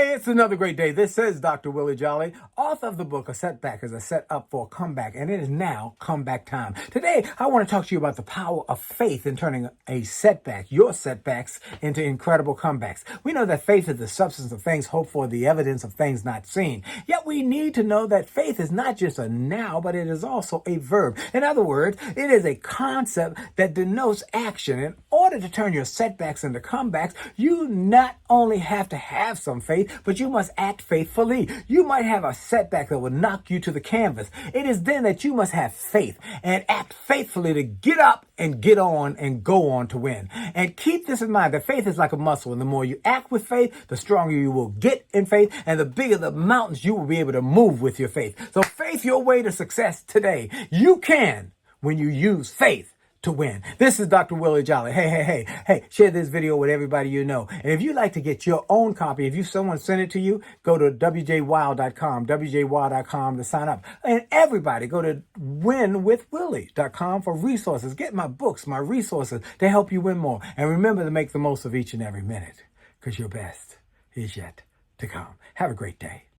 Hey, it's another great day. This is Dr. Willie Jolley, author of the book, A Setback is a Set Up for a Comeback, and it is now comeback time. Today, I want to talk to you about the power of faith in turning a setback, your setbacks, into incredible comebacks. We know that faith is the substance of things hoped for, the evidence of things not seen. Yet we need to know that faith is not just a noun, but it is also a verb. In other words, it is a concept that denotes action. In order to turn your setbacks into comebacks, you not only have to have some faith, but you must act faithfully. You might have a setback that will knock you to the canvas. It is then that you must have faith and act faithfully to get up and get on and go on to win. And keep this in mind, that faith is like a muscle, and the more you act with faith, the stronger you will get in faith, and the bigger the mountains you will be able to move with your faith. So faith your way to success today. You can when you use faith to win. This is Dr. Willie Jolley. Hey, share this video with everybody you know. And if you'd like to get your own copy, if someone sent it to you, go to wjwild.com to sign up. And everybody go to winwithwillie.com for resources. Get my books, my resources to help you win more. And remember to make the most of each and every minute, because your best is yet to come. Have a great day.